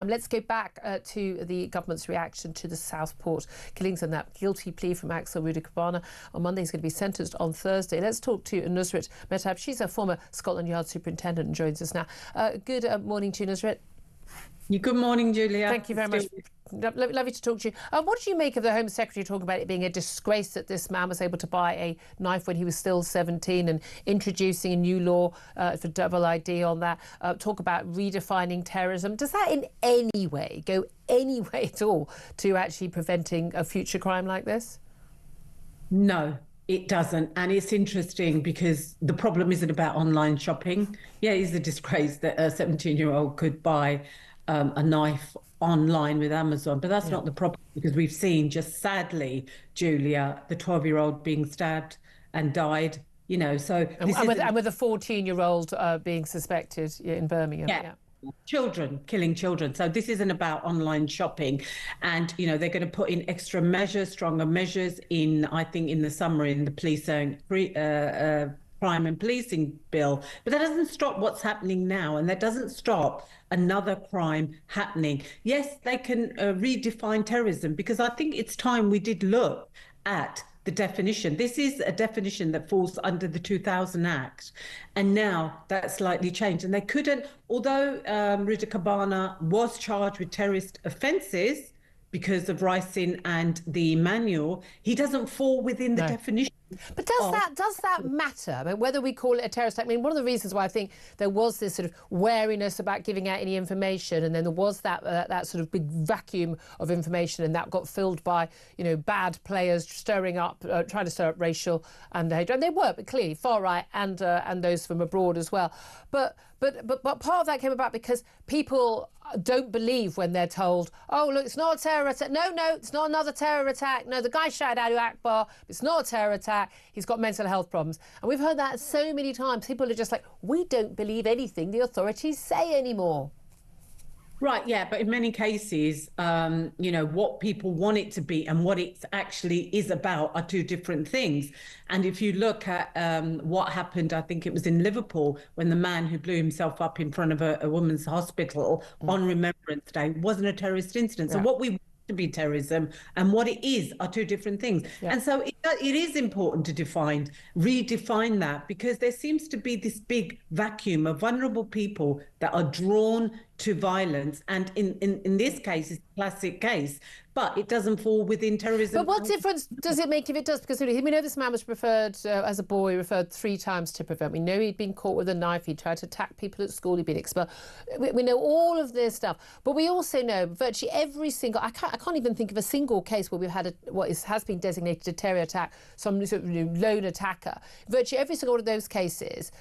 Let's go back to the government's reaction to the Southport killings and that guilty plea from Axel Rudakubana. On Monday, he's going to be sentenced on Thursday. Let's talk to Nusrit Mehtab. She's a former Scotland Yard superintendent and joins us now. Good morning to you, Nusrit. Good morning, Julia. Thank you very much. Lovely to talk to you. What did you make of the Home Secretary talking about it being a disgrace that this man was able to buy a knife when he was still 17 and introducing a new law for double ID on that? Talk about redefining terrorism. Does that in any way go any way at all to actually preventing a future crime like this? No, it doesn't. And it's interesting because the problem isn't about online shopping. Yeah, it is a disgrace that a 17-year-old could buy a knife online with Amazon, but that's not the problem, because we've seen, just sadly, Julia, the 12-year-old being stabbed and died, you know, so... And with a 14-year-old being suspected in Birmingham. Yeah. Children, killing children. So this isn't about online shopping. And, you know, they're going to put in extra measures, stronger measures in, I think, in the summer in the police crime and policing bill. But that doesn't stop what's happening now, and that doesn't stop another crime happening. Yes, they can redefine terrorism, because I think it's time we did look at the definition. This is a definition that falls under the 2000 Act, and now that's slightly changed. And they couldn't, although Rudakubana was charged with terrorist offences because of Ricin and the manual, he doesn't fall within the definition. But does that matter? I mean, whether we call it a terrorist attack? I mean, one of the reasons why I think there was this sort of wariness about giving out any information, and then there was that sort of big vacuum of information, and that got filled by, you know, bad players stirring up, trying to stir up racial and hatred. And they were, but clearly far right and those from abroad as well. But part of that came about because people don't believe when they're told, oh, look, it's not a terror attack. No, it's not another terror attack. No, the guy shouted Allahu Akbar. It's not a terror attack. He's got mental health problems. And we've heard that so many times. People are just like, we don't believe anything the authorities say anymore. Right, yeah, but in many cases, you know, what people want it to be and what it actually is about are two different things. And if you look at what happened, I think it was in Liverpool, when the man who blew himself up in front of a woman's hospital on Remembrance Day wasn't a terrorist incident. So what we want to be terrorism and what it is are two different things. And so it is important to redefine that, because there seems to be this big vacuum of vulnerable people that are drawn to violence, and in this case, it's a classic case, but it doesn't fall within terrorism. But what difference does it make if it does? Because we know this man was referred, as a boy, referred 3 times to prevent. We know he'd been caught with a knife, he tried to attack people at school, he'd been expelled. We know all of this stuff, but we also know virtually every single, I can't even think of a single case where we've had has been designated a terror attack, some sort of lone attacker. Virtually every single one of those cases,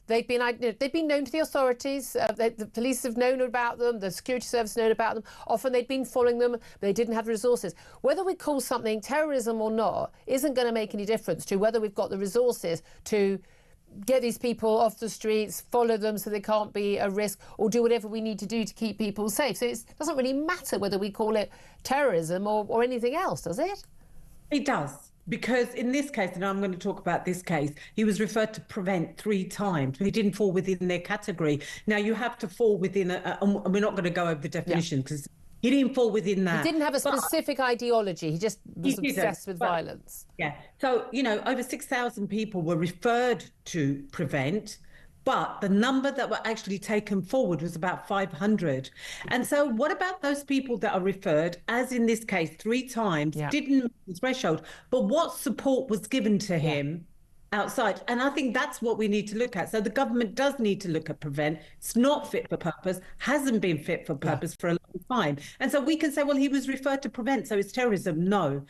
they've been known to the authorities, the police have known about them, the security service known about them. Often they'd been following them, but they didn't have the resources. Whether we call something terrorism or not isn't going to make any difference to whether we've got the resources to get these people off the streets, follow them so they can't be a risk, or do whatever we need to do to keep people safe. So it doesn't really matter whether we call it terrorism or anything else, does it? It does. Because in this case, and I'm going to talk about this case, he was referred to prevent 3 times. He didn't fall within their category. Now, you have to fall within, and we're not going to go over the definition, because he didn't fall within that. He didn't have a specific ideology. He just was obsessed with violence. Yeah. So, you know, over 6,000 people were referred to prevent, but the number that were actually taken forward was about 500. And so what about those people that are referred, as in this case, 3 times, didn't meet the threshold, but what support was given to him outside? And I think that's what we need to look at. So the government does need to look at prevent. It's not fit for purpose, hasn't been fit for purpose for a long time. And so we can say, well, he was referred to prevent, so it's terrorism. No.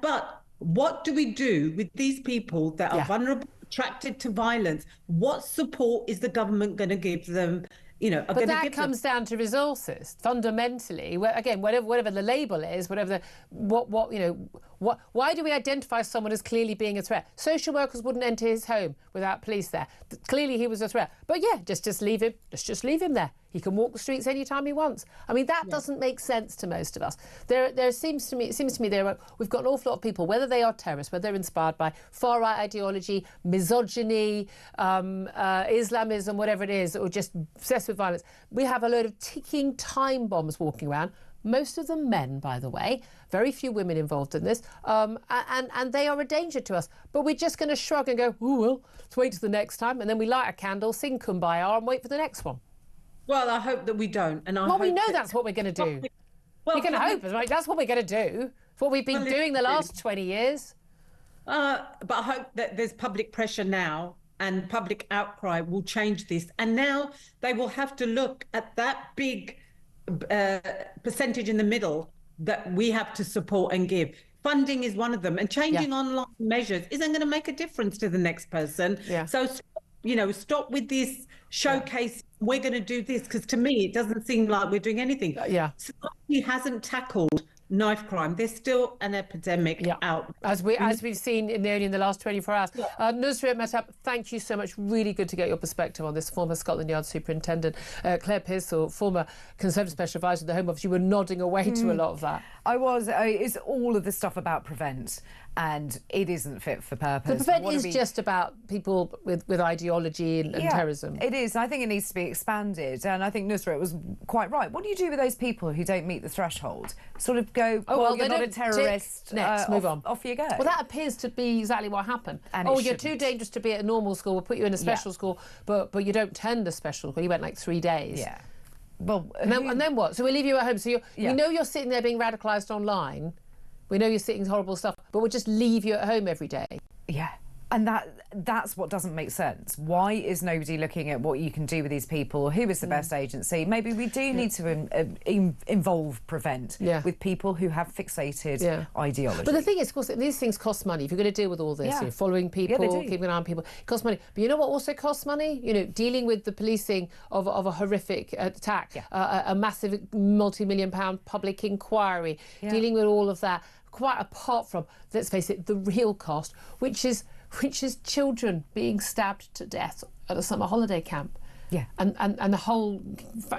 But what do we do with these people that are vulnerable, attracted to violence? What support is the government going to give them? You know, but that comes down to resources fundamentally. Again, whatever the label is, whatever why do we identify someone as clearly being a threat? Social workers wouldn't enter his home without police there. Clearly, he was a threat. But yeah, just leave him. Just leave him there. He can walk the streets anytime he wants. I mean, that doesn't make sense to most of us. It seems to me we've got an awful lot of people, whether they are terrorists, whether they're inspired by far-right ideology, misogyny, Islamism, whatever it is, or just obsessed with violence. We have a load of ticking time bombs walking around. Most of them men, by the way. Very few women involved in this. And they are a danger to us. But we're just going to shrug and go, oh, well, let's wait till the next time. And then we light a candle, sing Kumbaya, and wait for the next one. Well, I hope that we don't. And we know that's what we're going to do. Well, you can hope, right? That's what we're going to do. It's what we've been doing the last 20 years. But I hope that there's public pressure now and public outcry will change this. And now they will have to look at that big percentage in the middle that we have to support and give. Funding is one of them. And changing online measures isn't going to make a difference to the next person. Yeah. So, stop with this showcase. We're going to do this, because to me, it doesn't seem like we're doing anything. Society hasn't tackled knife crime. There's still an epidemic out. As we've seen only in the last 24 hours. Nusrit Mehtab, thank you so much. Really good to get your perspective on this. Former Scotland Yard Superintendent Claire Pearsall, former Conservative Special Advisor to the Home Office. You were nodding away to a lot of that. I was. It's all of the stuff about prevent, and it isn't fit for purpose. The prevent is just about people with ideology and terrorism. It is. I think it needs to be expanded, and I think Nusrit was quite right. What do you do with those people who don't meet the threshold? Sort of go, you're not a terrorist. Next, move on. Off you go. Well, that appears to be exactly what happened. And you're too dangerous to be at a normal school. We'll put you in a special school, but you don't attend a special school. You went like 3 days. Yeah. Well, and then what? So we leave you at home. So we know you're sitting there being radicalised online. We know you're sitting horrible stuff, but we'll just leave you at home every day. Yeah. And that's what doesn't make sense. Why is nobody looking at what you can do with these people? Who is the best agency? Maybe we do need to involve prevent with people who have fixated ideology. But the thing is, of course, these things cost money. If you're going to deal with all this, following people, keeping an eye on people, it costs money. But you know what also costs money? Dealing with the policing of a horrific attack, a massive multi-million-pound public inquiry, dealing with all of that. Quite apart from, let's face it, the real cost, which is children being stabbed to death at a summer holiday camp. Yeah. And the whole,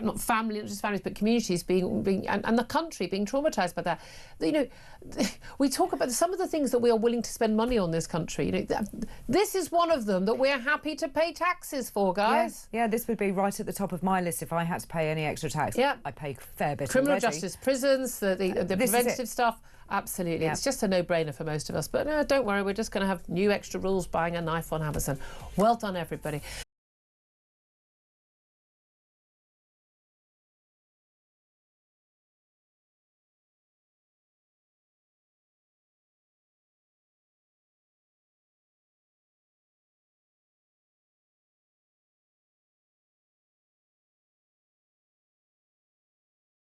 not family, not just families, but communities being and the country being traumatised by that. We talk about some of the things that we are willing to spend money on this country. This is one of them that we're happy to pay taxes for, guys. Yeah, this would be right at the top of my list if I had to pay any extra tax. Yeah. I pay a fair bit. Criminal justice, prisons, the preventative stuff. Absolutely. It's just a no-brainer for most of us. But no, don't worry, we're just going to have new extra rules buying a knife on Amazon. Well done, everybody.